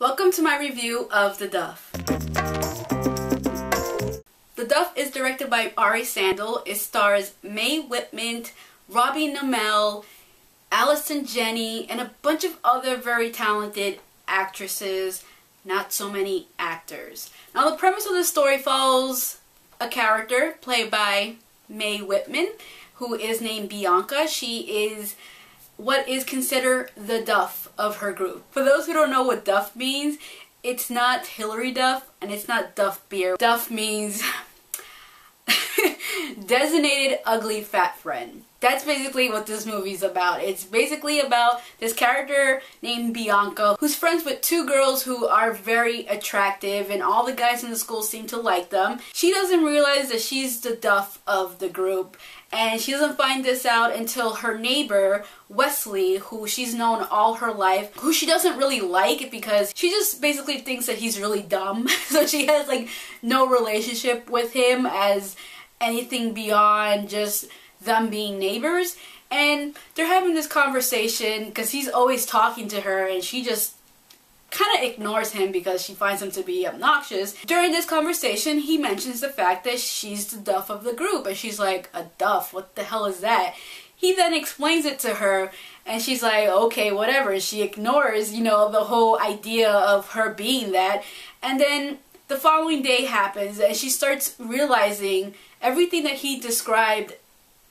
Welcome to my review of The Duff. The Duff is directed by Ari Sandel. It stars Mae Whitman, Robbie Amell, Allison Janney, and a bunch of other very talented actresses, not so many actors. Now the premise of the story follows a character played by Mae Whitman, who is named Bianca. She is what is considered the Duff of her group. For those who don't know what Duff means, it's not Hillary Duff and it's not Duff beer. Duff means designated ugly fat friend. That's basically what this movie's about. It's basically about this character named Bianca who's friends with two girls who are very attractive and all the guys in the school seem to like them. She doesn't realize that she's the Duff of the group, and she doesn't find this out until her neighbor Wesley, who she's known all her life, who she doesn't really like because she just basically thinks that he's really dumb. So she has like no relationship with him as anything beyond just them being neighbors. And they're having this conversation because he's always talking to her and she just kind of ignores him because she finds him to be obnoxious. During this conversation, he mentions the fact that she's the Duff of the group, and she's like, a Duff? What the hell is that? He then explains it to her and she's like, okay, whatever. She ignores, you know, the whole idea of her being that. And then the following day happens and she starts realizing everything that he described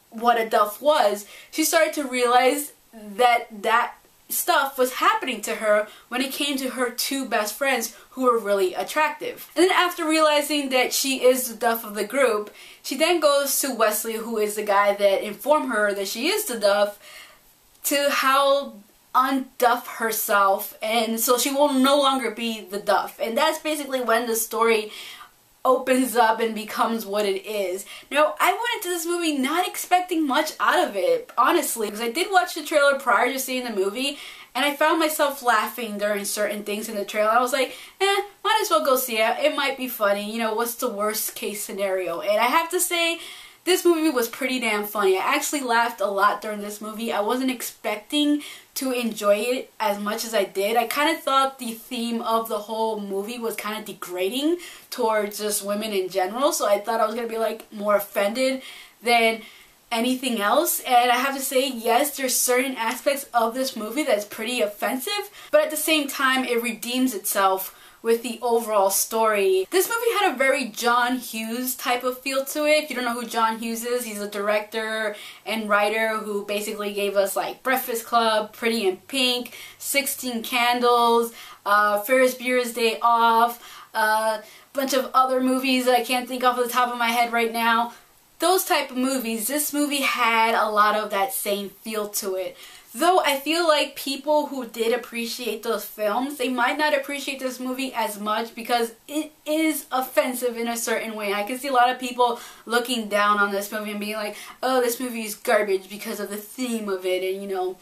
what a Duff was. She started to realize that that stuff was happening to her when it came to her two best friends who were really attractive. And then after realizing that she is the Duff of the group, she then goes to Wesley, who is the guy that informed her that she is the Duff, to how unduff herself, and so she will no longer be the Duff. And that's basically when the story opens up and becomes what it is. Now, I went into this movie not expecting much out of it, honestly, because I did watch the trailer prior to seeing the movie, and I found myself laughing during certain things in the trailer. I was like, might as well go see it. It might be funny. You know, what's the worst case scenario? And I have to say, this movie was pretty damn funny. I actually laughed a lot during this movie. I wasn't expecting to enjoy it as much as I did. I kind of thought the theme of the whole movie was kind of degrading towards just women in general, so I thought I was going to be like more offended than anything else. And I have to say, yes, there's certain aspects of this movie that's pretty offensive, but at the same time it redeems itself with the overall story. This movie had a very John Hughes type of feel to it. If you don't know who John Hughes is, he's a director and writer who basically gave us like Breakfast Club, Pretty in Pink, 16 Candles, Ferris Bueller's Day Off, a bunch of other movies that I can't think off the top of my head right now. Those type of movies, this movie had a lot of that same feel to it. Though I feel like people who did appreciate those films, they might not appreciate this movie as much because it is offensive in a certain way. I can see a lot of people looking down on this movie and being like, oh, this movie is garbage because of the theme of it and, you know,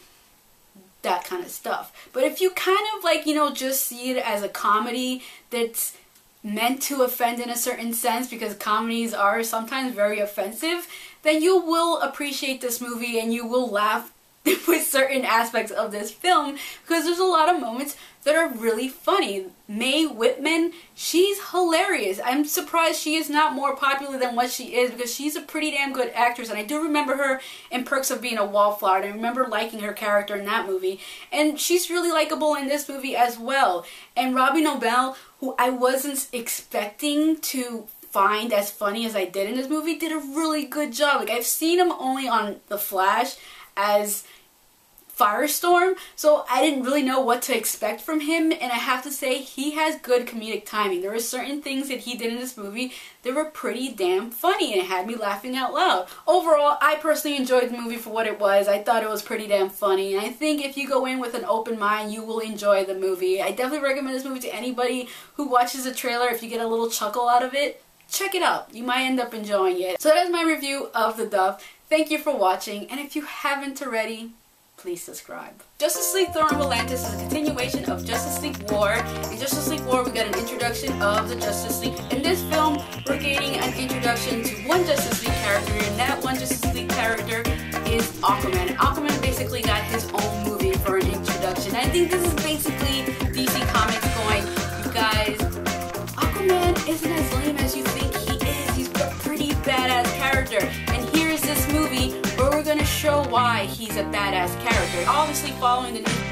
that kind of stuff. But if you kind of like, you know, just see it as a comedy that's meant to offend in a certain sense, because comedies are sometimes very offensive, then you will appreciate this movie and you will laugh with certain aspects of this film, because there's a lot of moments that are really funny. Mae Whitman, she's hilarious. I'm surprised she is not more popular than what she is, because she's a pretty damn good actress, and I do remember her in Perks of Being a Wallflower, and I remember liking her character in that movie, and she's really likable in this movie as well. And Robbie Amell, who I wasn't expecting to find as funny as I did in this movie, did a really good job. Like, I've seen him only on The Flash as Firestorm, so I didn't really know what to expect from him, and I have to say, he has good comedic timing. There were certain things that he did in this movie that were pretty damn funny, and it had me laughing out loud. Overall, I personally enjoyed the movie for what it was. I thought it was pretty damn funny, and I think if you go in with an open mind, you will enjoy the movie. I definitely recommend this movie to anybody who watches the trailer. If you get a little chuckle out of it, check it out. You might end up enjoying it. So that is my review of The Duff. Thank you for watching, and if you haven't already, please subscribe. Justice League Throne of Atlantis is a continuation of Justice League War. In Justice League War, we got an introduction of the Justice League. In this film, we're gaining an introduction to one Justice League character, and that one Justice League character is Aquaman. Aquaman basically got his own movie for an introduction. I think this is basically DC Comics going, isn't as lame as you think he is. He's a pretty badass character. And here's this movie where we're gonna show why he's a badass character. Obviously following the new